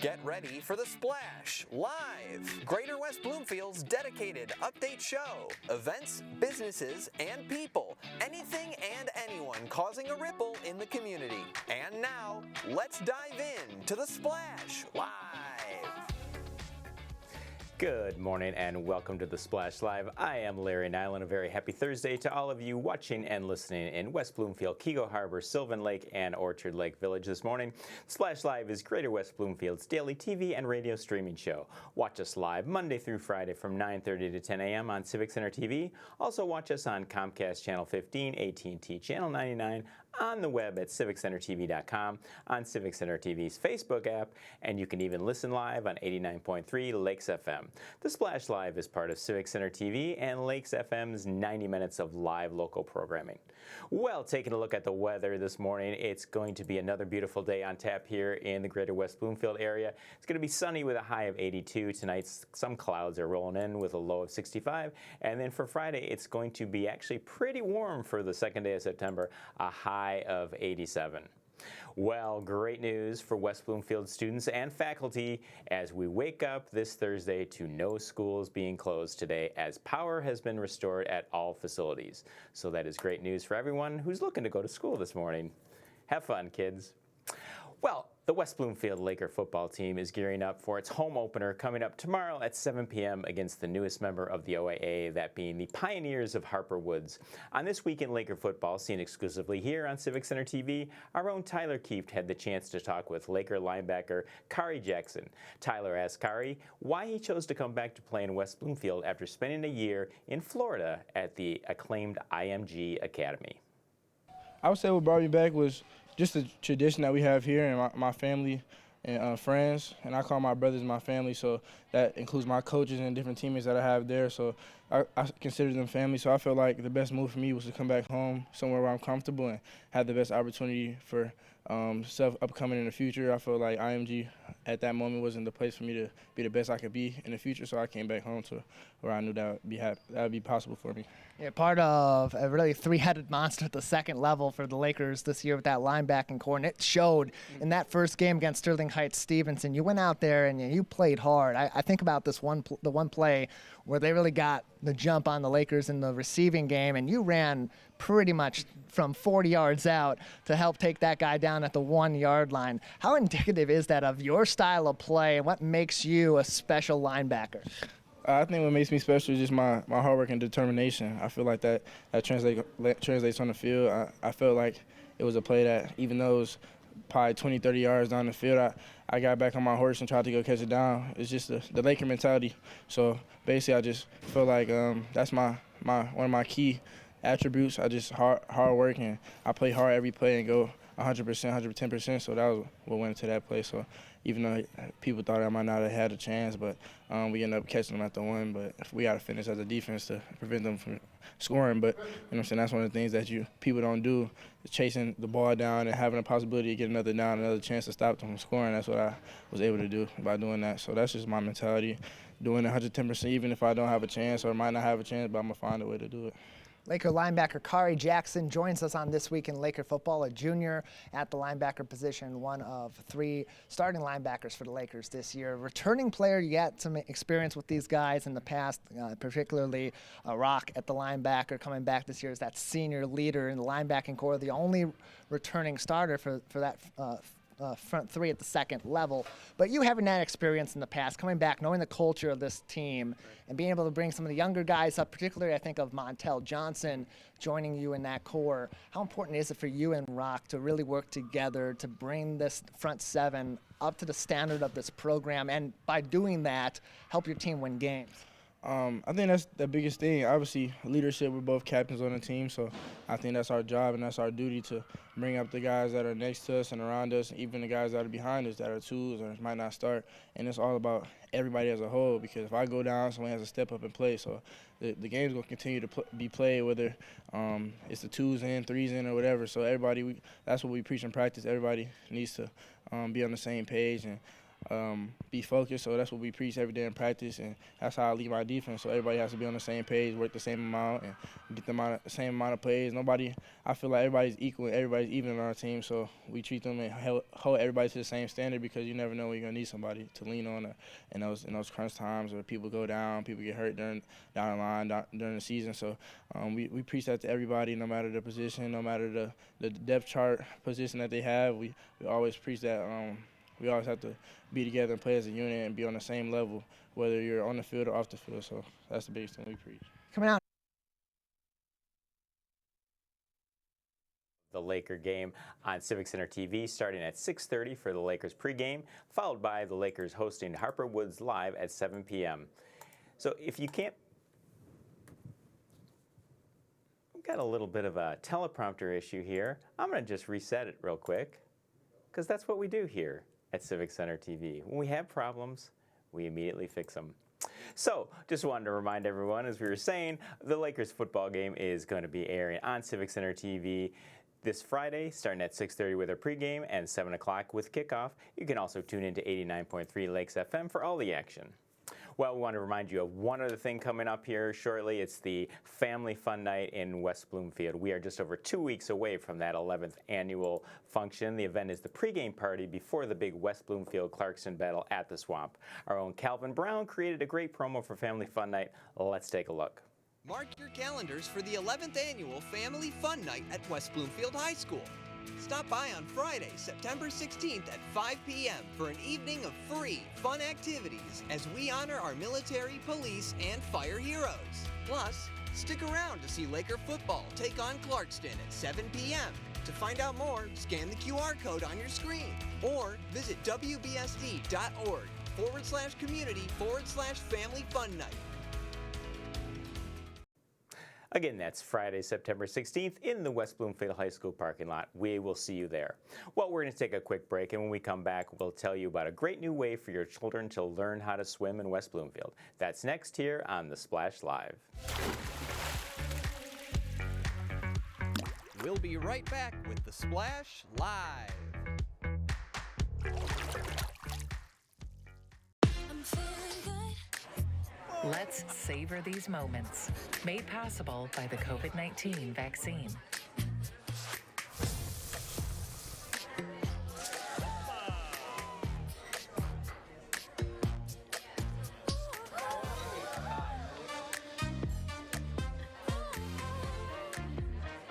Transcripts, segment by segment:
Get ready for The Splash Live, Greater West Bloomfield's dedicated update show. Events, businesses, and people. Anything and anyone causing a ripple in the community. And now, let's dive in to The Splash Live. Good morning and welcome to The Splash Live. I am Larry Nyland. A very happy Thursday to all of you watching and listening in West Bloomfield, Keego Harbor, Sylvan Lake, and Orchard Lake Village this morning. Splash Live is Greater West Bloomfield's daily TV and radio streaming show. Watch us live Monday through Friday from 9:30 to 10 a.m. on Civic Center TV. Also watch us on Comcast Channel 15, AT&T Channel 99, on the web at civiccentertv.com, on Civic Center TV's Facebook app, and you can even listen live on 89.3 Lakes FM. The Splash Live is part of Civic Center TV and Lakes FM's 90 minutes of live local programming. Well, taking a look at the weather this morning, it's going to be another beautiful day on tap here in the Greater West Bloomfield area. It's going to be sunny with a high of 82. Tonight, some clouds are rolling in with a low of 65. And then for Friday, it's going to be actually pretty warm for the second day of September, a high of 87. Well, great news for West Bloomfield students and faculty as we wake up this Thursday to no schools being closed today as power has been restored at all facilities. So that is great news for everyone who's looking to go to school this morning. Have fun, kids. Well, the West Bloomfield Laker football team is gearing up for its home opener coming up tomorrow at 7 p.m. against the newest member of the OAA, that being the Pioneers of Harper Woods. On This Week in Laker Football, seen exclusively here on Civic Center TV, our own Tyler Kieft had the chance to talk with Laker linebacker Kari Jackson. Tyler asked Kari why he chose to come back to play in West Bloomfield after spending a year in Florida at the acclaimed IMG Academy. I would say what brought me back was just the tradition that we have here and my family and friends, and I call my brothers my family, so that includes my coaches and different teammates that I have there, so I consider them family. So I felt like the best move for me was to come back home somewhere where I'm comfortable and have the best opportunity for stuff upcoming in the future. I felt like IMG at that moment wasn't the place for me to be the best I could be in the future, so I came back home to where I knew that would be possible for me. Yeah, part of a really three-headed monster at the second level for the Lakers this year with that linebacking core, and it showed in that first game against Sterling Heights Stevenson. You went out there and you played hard. I think about this the one play where they really got the jump on the Lakers in the receiving game, and you ran pretty much from 40 yards out to help take that guy down at the 1 yard line. How indicative is that of your style of play, and what makes you a special linebacker? I think what makes me special is just my hard work and determination. I feel like that translates on the field. I felt like it was a play that, even though it was probably 20, 30 yards down the field, I got back on my horse and tried to go catch it down. It's just the Laker mentality. So basically I just feel like that's one of my key attributes. I just hard work, and I play hard every play and go 100%, 110%. So that was what went into that play. So even though people thought I might not have had a chance, but we ended up catching them at the one. But we got to finish as a defense to prevent them from scoring. But you know what I'm saying, that's one of the things that people don't do, is chasing the ball down and having a possibility to get another down, another chance to stop them from scoring. That's what I was able to do by doing that. So that's just my mentality, doing it 110%, even if I don't have a chance or might not have a chance, but I'm going to find a way to do it. Laker linebacker Kari Jackson joins us on This Week in Laker Football, a junior at the linebacker position, one of three starting linebackers for the Lakers this year. Returning player, you got some experience with these guys in the past, particularly Rock at the linebacker coming back this year as that senior leader in the linebacking core, the only returning starter for that front three at the second level. But you having that experience in the past, coming back, knowing the culture of this team, and being able to bring some of the younger guys up, particularly I think of Montel Johnson joining you in that core. How important is it for you and Rock to really work together to bring this front seven up to the standard of this program, and by doing that, help your team win games? I think that's the biggest thing. Obviously, leadership, we're both captains on the team, so I think that's our job and that's our duty to bring up the guys that are next to us and around us, even the guys that are behind us that are twos or might not start. And it's all about everybody as a whole, because if I go down, someone has to step up and play. So the game's going to continue to be played, whether it's the twos in, threes in, or whatever. So everybody, that's what we preach in practice. Everybody needs to be on the same page. And be focused. So that's what we preach every day in practice, and that's how I lead my defense. So everybody has to be on the same page, work the same amount, and get the same amount of plays. I feel like everybody's equal and everybody's even on our team. So we treat them and hold everybody to the same standard, because you never know when you're gonna need somebody to lean on in those crunch times, or people go down, people get hurt down the line during the season. So we preach that to everybody, no matter the position, no matter the depth chart position that they have. We always preach that. We always have to be together and play as a unit and be on the same level, whether you're on the field or off the field. So that's the biggest thing we preach. Coming out. The Laker game on Civic Center TV starting at 6:30 for the Lakers pregame, followed by the Lakers hosting Harper Woods live at 7 p.m. So if you can't, we've got a little bit of a teleprompter issue here. I'm going to just reset it real quick, because that's what we do here at Civic Center TV. When we have problems, we immediately fix them. So, just wanted to remind everyone, as we were saying, the Lakers football game is going to be airing on Civic Center TV this Friday, starting at 6:30 with a pregame and 7 o'clock with kickoff. You can also tune into 89.3 Lakes FM for all the action. Well, we want to remind you of one other thing coming up here shortly. It's the Family Fun Night in West Bloomfield. We are just over 2 weeks away from that 11th annual function. The event is the pregame party before the big West Bloomfield-Clarkston battle at the Swamp. Our own Calvin Brown created a great promo for Family Fun Night. Let's take a look. Mark your calendars for the 11th annual Family Fun Night at West Bloomfield High School. Stop by on Friday, September 16th at 5 p.m. for an evening of free, fun activities as we honor our military, police, and fire heroes. Plus, stick around to see Laker football take on Clarkston at 7 p.m. To find out more, scan the QR code on your screen or visit wbsd.org/community/Family Fun Night. Again, that's Friday, September 16th in the West Bloomfield High School parking lot. We will see you there. Well, we're going to take a quick break, and when we come back, we'll tell you about a great new way for your children to learn how to swim in West Bloomfield. That's next here on The Splash Live. We'll be right back with The Splash Live. Let's savor these moments, made possible by the COVID-19 vaccine.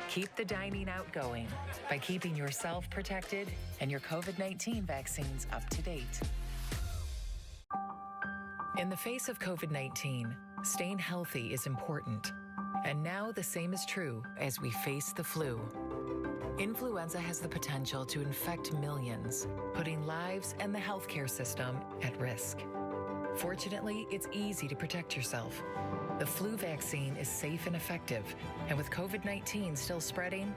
Keep the dining out going by keeping yourself protected and your COVID-19 vaccines up to date. In the face of COVID-19, staying healthy is important. And now the same is true as we face the flu. Influenza has the potential to infect millions, putting lives and the healthcare system at risk. Fortunately, it's easy to protect yourself. The flu vaccine is safe and effective, and with COVID-19 still spreading,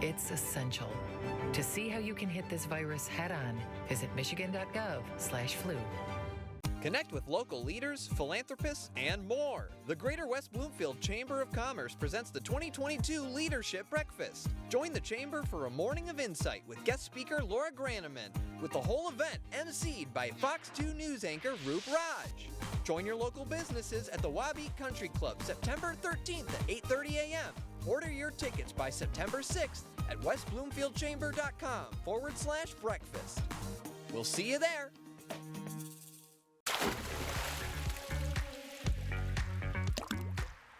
it's essential. To see how you can hit this virus head-on, visit michigan.gov/flu. Connect with local leaders, philanthropists, and more. The Greater West Bloomfield Chamber of Commerce presents the 2022 Leadership Breakfast. Join the Chamber for a morning of insight with guest speaker Laura Graneman, with the whole event emceed by Fox 2 News anchor Roop Raj. Join your local businesses at the Wabeat Country Club September 13th at 8:30 a.m. Order your tickets by September 6th at westbloomfieldchamber.com/breakfast. We'll see you there.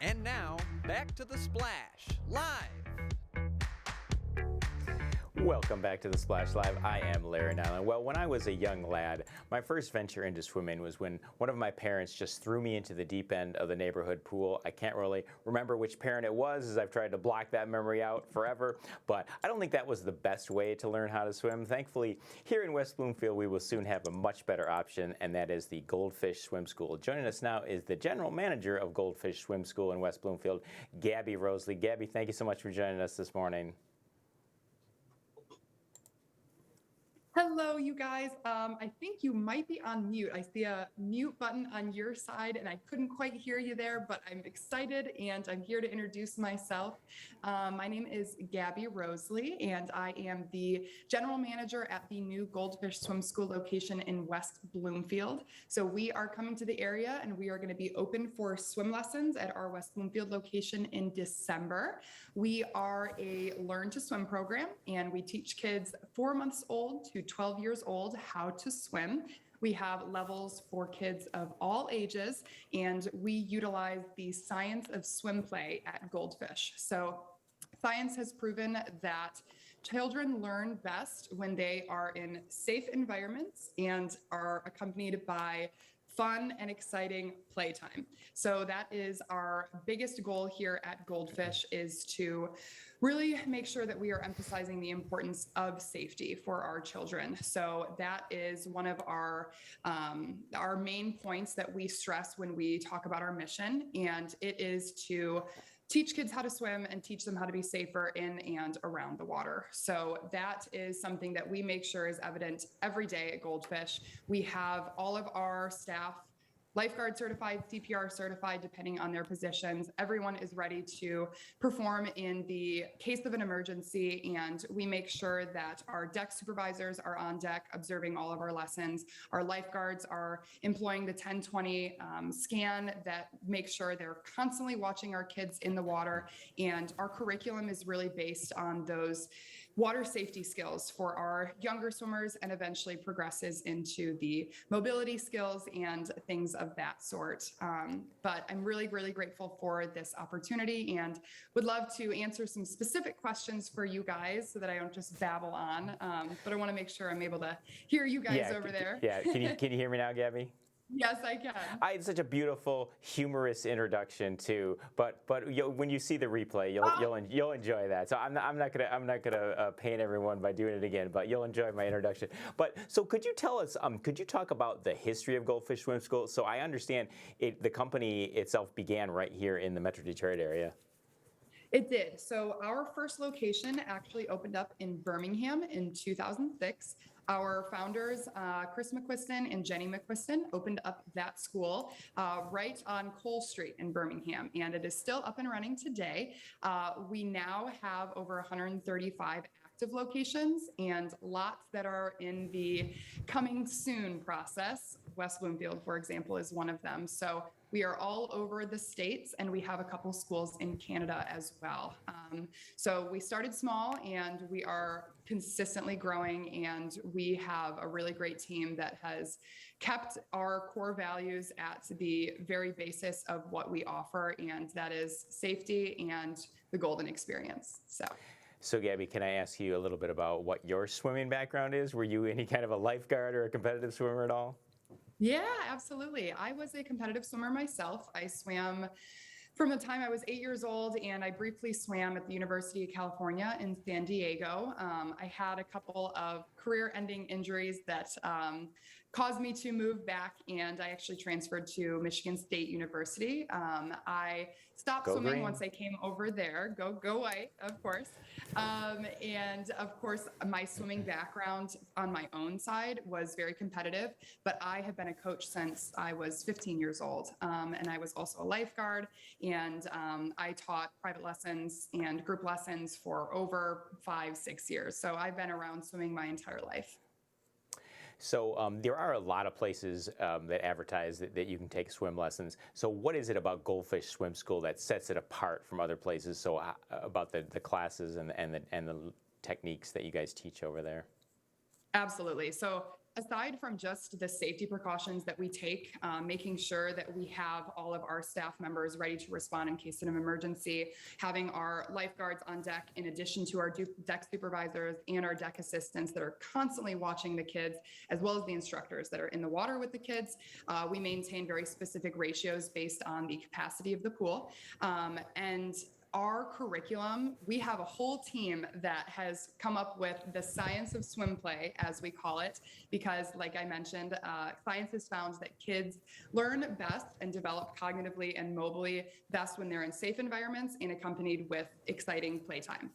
And now, back to The Splash, live. Welcome back to The Splash Live. I am Larry Nyland. Well, when I was a young lad, my first venture into swimming was when one of my parents just threw me into the deep end of the neighborhood pool. I can't really remember which parent it was, as I've tried to block that memory out forever, but I don't think that was the best way to learn how to swim. Thankfully, here in West Bloomfield, we will soon have a much better option, and that is the Goldfish Swim School. Joining us now is the general manager of Goldfish Swim School in West Bloomfield, Gabby Rosely. Gabby, thank you so much for joining us this morning. Hello, you guys. I think you might be on mute. I see a mute button on your side, and I couldn't quite hear you there, but I'm excited, and I'm here to introduce myself. My name is Gabby Rosely, and I am the general manager at the new Goldfish Swimming School location in West Bloomfield. So we are coming to the area, and we are going to be open for swim lessons at our West Bloomfield location in December. We are a Learn to Swim program, and we teach kids 4 months old to 12 years old how to swim. We have levels for kids of all ages, and we utilize the science of swim play at Goldfish. So science has proven that children learn best when they are in safe environments and are accompanied by fun and exciting playtime. So that is our biggest goal here at Goldfish, is to really make sure that we are emphasizing the importance of safety for our children. So that is one of our main points that we stress when we talk about our mission, and it is to teach kids how to swim and teach them how to be safer in and around the water. So that is something that we make sure is evident every day at Goldfish. We have all of our staff lifeguard certified, CPR certified, depending on their positions. Everyone is ready to perform in the case of an emergency, and we make sure that our deck supervisors are on deck observing all of our lessons. Our lifeguards are employing the 1020 scan that makes sure they're constantly watching our kids in the water, and our curriculum is really based on those water safety skills for our younger swimmers, and eventually progresses into the mobility skills and things of that sort. But I'm really, really grateful for this opportunity, and would love to answer some specific questions for you guys so that I don't just babble on. But I want to make sure I'm able to hear you guys over there. Yeah, can you hear me now, Gabby? Yes, I can. I had such a beautiful, humorous introduction too. But when you see the replay, you'll enjoy that. So I'm not gonna pain everyone by doing it again. But you'll enjoy my introduction. But so could you tell us? Could you talk about the history of Goldfish Swim School? So I understand the company itself began right here in the Metro Detroit area. It did. So our first location actually opened up in Birmingham in 2006. Our founders, Chris McQuiston and Jenny McQuiston, opened up that school right on Cole Street in Birmingham, and it is still up and running today. We now have over 135 active locations and lots that are in the coming soon process. West Bloomfield, for example, is one of them. So we are all over the states, and we have a couple schools in Canada as well. So we started small, and we are consistently growing, and we have a really great team that has kept our core values at the very basis of what we offer, and that is safety and the golden experience. So Gabby, can I ask you a little bit about what your swimming background is? Were you any kind of a lifeguard or a competitive swimmer at all? Yeah, absolutely. I was a competitive swimmer myself. I swam from the time I was 8 years old, and I briefly swam at the University of California in San Diego. I had a couple of career-ending injuries that caused me to move back, and I actually transferred to Michigan State University. I stopped swimming once I came over there. Go White, of course. And of course, my swimming background on my own side was very competitive, but I have been a coach since I was 15 years old. And I was also a lifeguard, and I taught private lessons and group lessons for over 5-6 years. So I've been around swimming my entire life. So there are a lot of places that advertise that you can take swim lessons. So what is it about Goldfish Swim School that sets it apart from other places? So about the classes and the techniques that you guys teach over there? Absolutely. So aside from just the safety precautions that we take, making sure that we have all of our staff members ready to respond in case of an emergency, having our lifeguards on deck in addition to our deck supervisors and our deck assistants that are constantly watching the kids, as well as the instructors that are in the water with the kids. We maintain very specific ratios based on the capacity of the pool. And our curriculum, we have a whole team that has come up with the science of swim play, as we call it, because like I mentioned, science has found that kids learn best and develop cognitively and mobily best when they're in safe environments and accompanied with exciting playtime.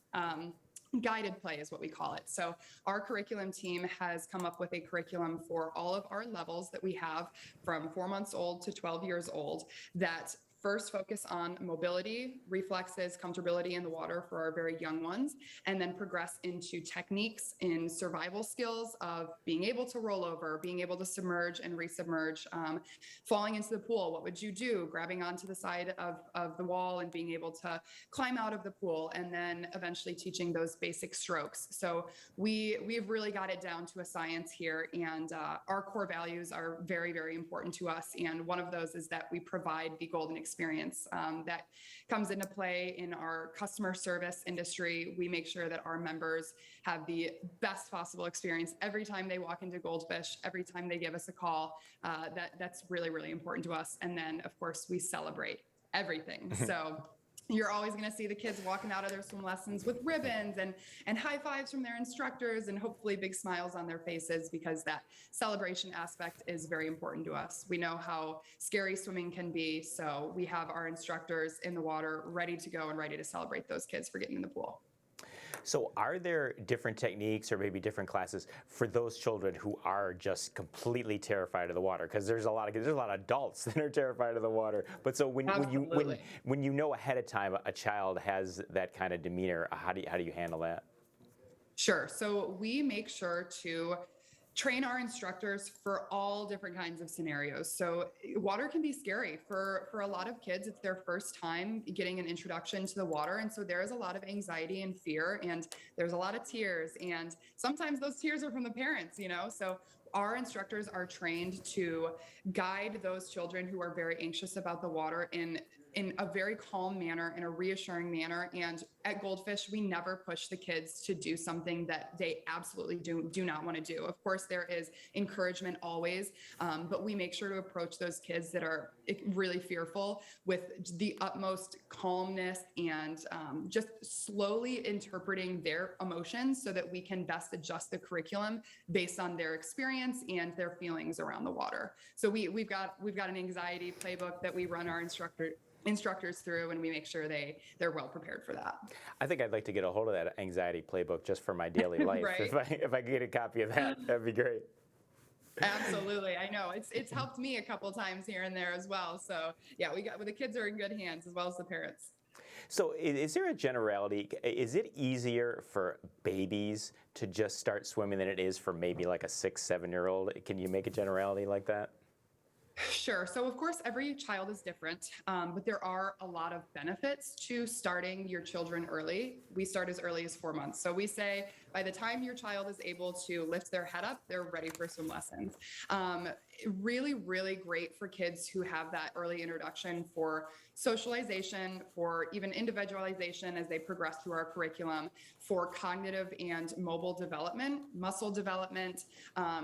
guided play is what we call it. So our curriculum team has come up with a curriculum for all of our levels that we have from 4 months old to 12 years old that first focus on mobility, reflexes, comfortability in the water for our very young ones, and then progress into techniques in survival skills of being able to roll over, being able to submerge and resubmerge, falling into the pool. What would you do? Grabbing onto the side of the wall and being able to climb out of the pool, and then eventually teaching those basic strokes. So we've really got it down to a science here, and our core values are very, very important to us. And one of those is that we provide the golden experience that comes into play in our customer service industry. We make sure that our members have the best possible experience every time they walk into Goldfish, every time they give us a call. That's really, really important to us. And then, of course, we celebrate everything. So you're always going to see the kids walking out of their swim lessons with ribbons and high fives from their instructors, and hopefully big smiles on their faces, because that celebration aspect is very important to us. We know how scary swimming can be, so we have our instructors in the water ready to go and ready to celebrate those kids for getting in the pool. So are there different techniques or maybe different classes for those children who are just completely terrified of the water? Because there's a lot of adults that are terrified of the water. But so when you know ahead of time a child has that kind of demeanor, how do you handle that? Sure. So we make sure to train our instructors for all different kinds of scenarios. So water can be scary for a lot of kids. It's their first time getting an introduction to the water. And so there is a lot of anxiety and fear, and there's a lot of tears. And sometimes those tears are from the parents, so our instructors are trained to guide those children who are very anxious about the water in a very calm manner, in a reassuring manner. And at Goldfish, we never push the kids to do something that they absolutely do not want to do. Of course, there is encouragement always, but we make sure to approach those kids that are really fearful with the utmost calmness and just slowly interpreting their emotions so that we can best adjust the curriculum based on their experience and their feelings around the water. So we've got an anxiety playbook that we run our instructors through, and we make sure they're well prepared for that. I think I'd like to get a hold of that anxiety playbook just for my daily life. Right. If I could get a copy of that, that'd be great. Absolutely. I know it's helped me a couple times here and there as well. So yeah, the kids are in good hands as well as the parents. So is there a generality? Is it easier for babies to just start swimming than it is for maybe like a 6-7-year-old? Can you make a generality like that? Sure. So of course, every child is different, but there are a lot of benefits to starting your children early. We start as early as 4 months. So we say by the time your child is able to lift their head up, they're ready for swim lessons. Really, really great for kids who have that early introduction for socialization, for even individualization as they progress through our curriculum, for cognitive and mobile development, muscle development.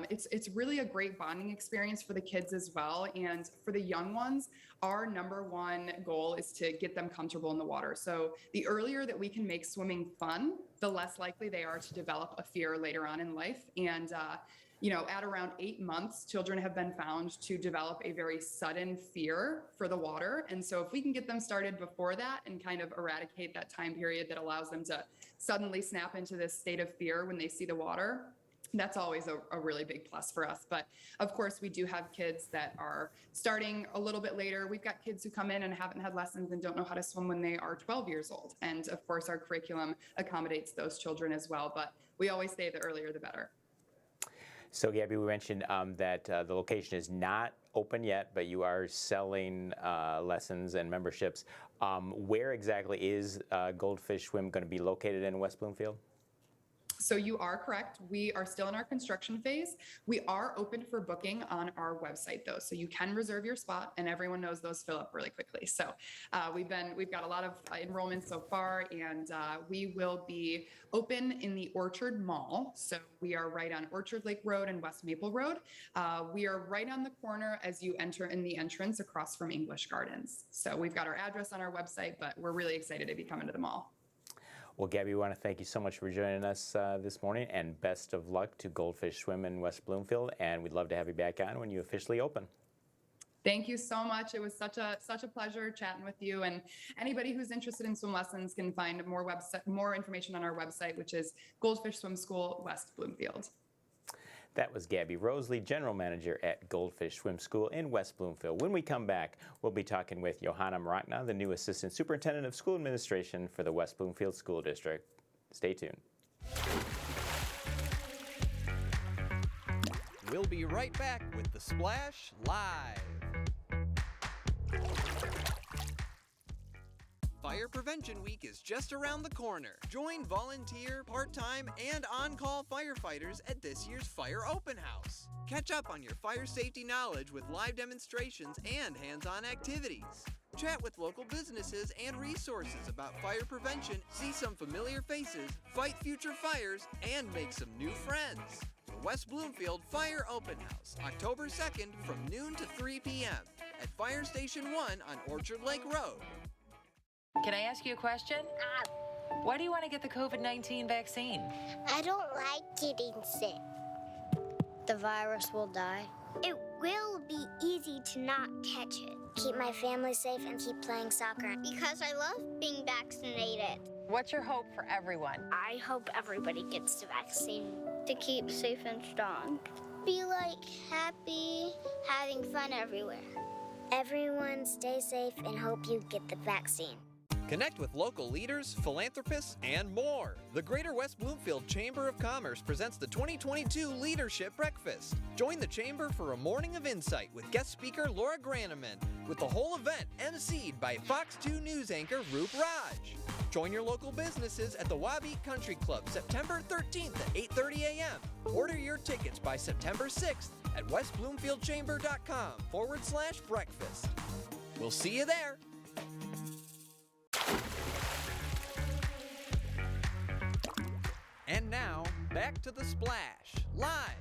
It's really a great bonding experience for the kids as well. And for the young ones, our number one goal is to get them comfortable in the water. So the earlier that we can make swimming fun, the less likely they are to develop a fear later on in life. And at around 8 months, children have been found to develop a very sudden fear for the water. And so if we can get them started before that and kind of eradicate that time period that allows them to suddenly snap into this state of fear when they see the water, that's always a really big plus for us. But of course, we do have kids that are starting a little bit later. We've got kids who come in and haven't had lessons and don't know how to swim when they are 12 years old. And of course, our curriculum accommodates those children as well. But we always say the earlier, the better. So Gabby, we mentioned that the location is not open yet, but you are selling lessons and memberships. Where exactly is Goldfish Swim going to be located in West Bloomfield? So you are correct. We are still in our construction phase. We are open for booking on our website though. So you can reserve your spot, and everyone knows those fill up really quickly. So we've got a lot of enrollments so far, and we will be open in the Orchard Mall. So we are right on Orchard Lake Road and West Maple Road. We are right on the corner as you enter in the entrance across from English Gardens. So we've got our address on our website, but we're really excited to be coming to the mall. Well, Gabby, we want to thank you so much for joining us this morning, and best of luck to Goldfish Swim in West Bloomfield, and we'd love to have you back on when you officially open. Thank you so much. It was such a pleasure chatting with you. And anybody who's interested in swim lessons can find more information on our website, which is Goldfish Swim School, West Bloomfield. That was Gabby Rosely, General Manager at Goldfish Swim School in West Bloomfield. When we come back, we'll be talking with Johanna Mracna, the new Assistant Superintendent of School Administration for the West Bloomfield School District. Stay tuned. We'll be right back with The Splash Live. Fire Prevention Week is just around the corner. Join volunteer, part-time, and on-call firefighters at this year's Fire Open House. Catch up on your fire safety knowledge with live demonstrations and hands-on activities. Chat with local businesses and resources about fire prevention, see some familiar faces, fight future fires, and make some new friends. The West Bloomfield Fire Open House, October 2nd from noon to 3 p.m. at Fire Station 1 on Orchard Lake Road. Can I ask you a question? Why do you want to get the COVID-19 vaccine? I don't like getting sick. The virus will die. It will be easy to not catch it. Keep my family safe and keep playing soccer. Because I love being vaccinated. What's your hope for everyone? I hope everybody gets the vaccine to keep safe and strong. Be like happy, having fun everywhere. Everyone stay safe and hope you get the vaccine. Connect with local leaders, philanthropists, and more. The Greater West Bloomfield Chamber of Commerce presents the 2022 Leadership Breakfast. Join the Chamber for a morning of insight with guest speaker Laura Graneman, with the whole event emceed by Fox 2 News anchor Roop Raj. Join your local businesses at the Wabeat Country Club September 13th at 8:30 a.m. Order your tickets by September 6th at westbloomfieldchamber.com/breakfast. We'll see you there. And now, back to The Splash, live.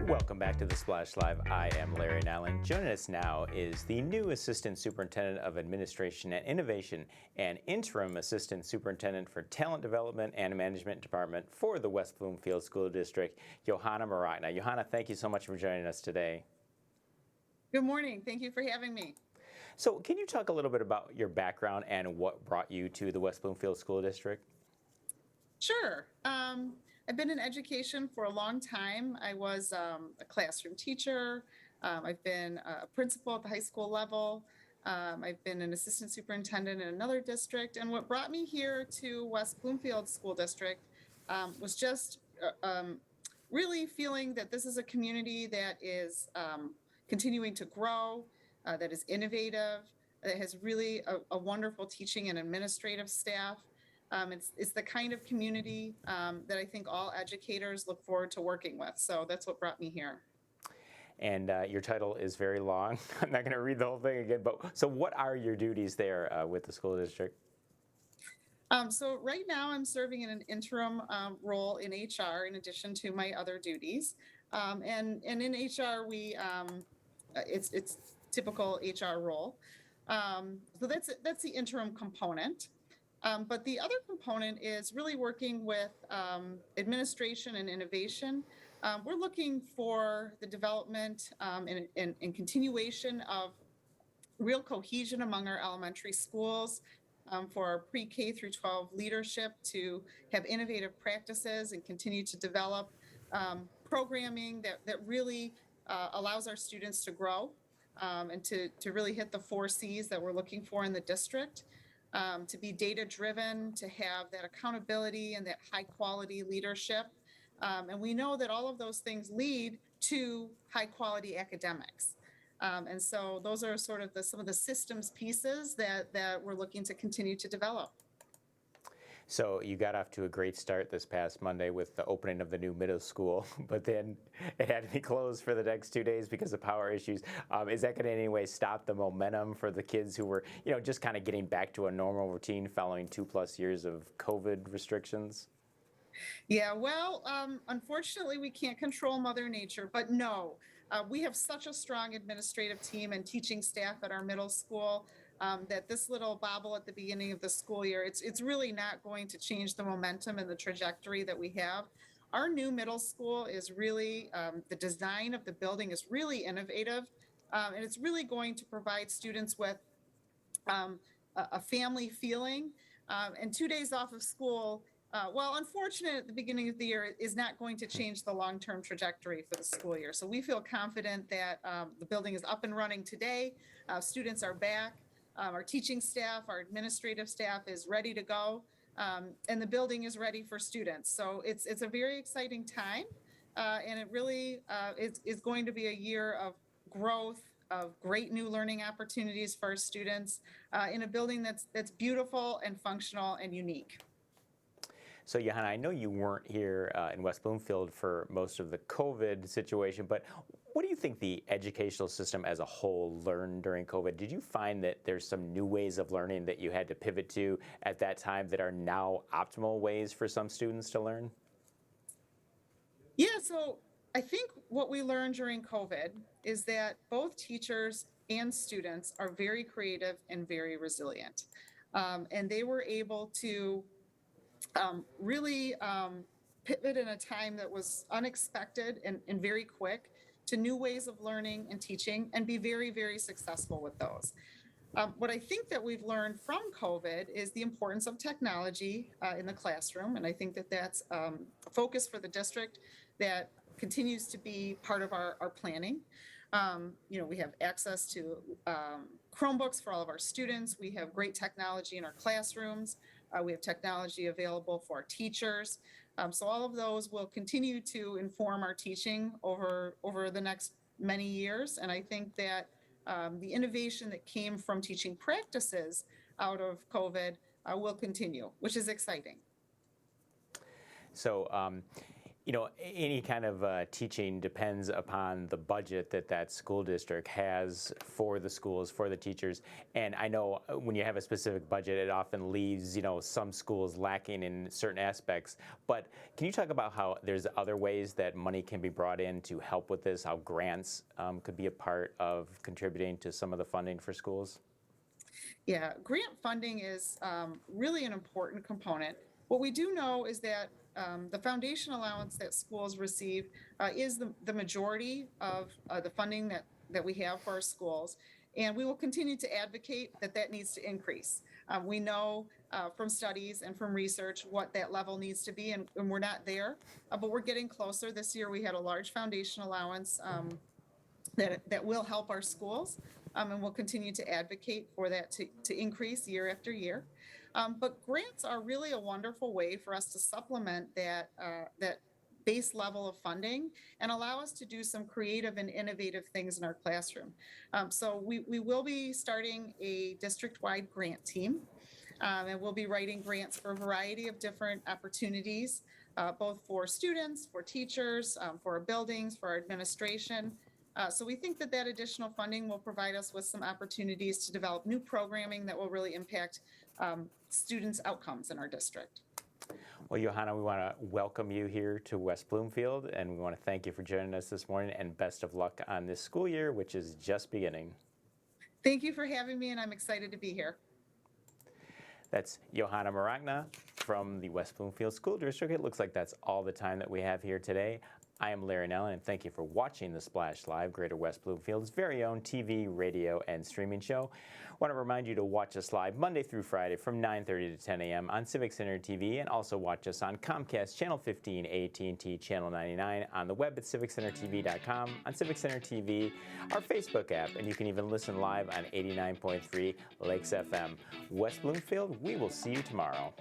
Welcome back to The Splash Live. I am Larry Nyland. Joining us now is the new Assistant Superintendent of Administration and Innovation and Interim Assistant Superintendent for Talent Development and Management Department for the West Bloomfield School District, Johanna Mracna. Johanna, thank you so much for joining us today. Good morning. Thank you for having me. So can you talk a little bit about your background and what brought you to the West Bloomfield School District? Sure. I've been in education for a long time. I was a classroom teacher. I've been a principal at the high school level. I've been an assistant superintendent in another district. And what brought me here to West Bloomfield School District was just really feeling that this is a community that is continuing to grow, that is innovative, that has really a wonderful teaching and administrative staff. It's the kind of community that I think all educators look forward to working with. So that's what brought me here. And your title is very long. I'm not going to read the whole thing again, but so what are your duties there with the school district? So right now I'm serving in an interim role in HR in addition to my other duties. And in HR, it's typical HR role. So that's the interim component. But the other component is really working with administration and innovation. We're looking for the development and continuation of real cohesion among our elementary schools, for our pre-K through 12 leadership to have innovative practices and continue to develop programming that really allows our students to grow and to really hit the 4 C's that we're looking for in the district. To be data-driven, to have that accountability and that high-quality leadership. And we know that all of those things lead to high-quality academics. And so those are sort of some of the systems pieces that we're looking to continue to develop. So you got off to a great start this past Monday with the opening of the new middle school, but then it had to be closed for the next 2 days because of power issues. Is that going to in any way stop the momentum for the kids who were, just kind of getting back to a normal routine following 2+ years of COVID restrictions? Yeah, well, unfortunately, we can't control Mother Nature, but no, we have such a strong administrative team and teaching staff at our middle school. That this little bobble at the beginning of the school year, it's really not going to change the momentum and the trajectory that we have. our new middle school is really, the design of the building is really innovative, and it's really going to provide students with a family feeling, and 2 days off of school, while unfortunate at the beginning of the year, is not going to change the long-term trajectory for the school year. So we feel confident that the building is up and running today. Students are back. Our teaching staff, our administrative staff is ready to go, and the building is ready for students. So it's a very exciting time, and it really is going to be a year of growth, of great new learning opportunities for our students, in a building that's beautiful and functional and unique. So Johanna, I know you weren't here in West Bloomfield for most of the COVID situation, but what do you think the educational system as a whole learned during COVID? Did you find that there's some new ways of learning that you had to pivot to at that time that are now optimal ways for some students to learn? Yeah, so I think what we learned during COVID is that both teachers and students are very creative and very resilient. And they were able to really pivot in a time that was unexpected and very quick to new ways of learning and teaching, and be very, very successful with those. What I think that we've learned from COVID is the importance of technology in the classroom, and I think that that's a focus for the district that continues to be part of our planning. We have access to Chromebooks for all of our students. We have great technology in our classrooms. We have technology available for our teachers. So all of those will continue to inform our teaching over the next many years. And I think that the innovation that came from teaching practices out of COVID will continue, which is exciting. So, any kind of teaching depends upon the budget that school district has for the schools, for the teachers. And I know when you have a specific budget, it often leaves, some schools lacking in certain aspects. But can you talk about how there's other ways that money can be brought in to help with this, how grants could be a part of contributing to some of the funding for schools? Yeah, grant funding is really an important component. What we do know is that the foundation allowance that schools receive is the majority of the funding that we have for our schools, and we will continue to advocate that needs to increase. We know from studies and from research what that level needs to be, and we're not there, but we're getting closer. This year we had a large foundation allowance that will help our schools, and we'll continue to advocate for that to increase year after year. But grants are really a wonderful way for us to supplement that base level of funding and allow us to do some creative and innovative things in our classroom. So we will be starting a district-wide grant team, and we'll be writing grants for a variety of different opportunities, both for students, for teachers, for our buildings, for our administration. So we think that additional funding will provide us with some opportunities to develop new programming that will really impact students' outcomes in our district. Well, Johanna, we want to welcome you here to West Bloomfield, and we want to thank you for joining us this morning, and best of luck on this school year, which is just beginning. Thank you for having me, and I'm excited to be here. That's Johanna Mracna from the West Bloomfield School District. It looks like that's all the time that we have here today. I am Larry Nellen, and thank you for watching the Splash Live, Greater West Bloomfield's very own TV, radio, and streaming show. I want to remind you to watch us live Monday through Friday from 9:30 to 10 a.m. on Civic Center TV, and also watch us on Comcast Channel 15, AT&T Channel 99, on the web at civiccentertv.com, on Civic Center TV, our Facebook app, and you can even listen live on 89.3 Lakes FM. West Bloomfield, we will see you tomorrow.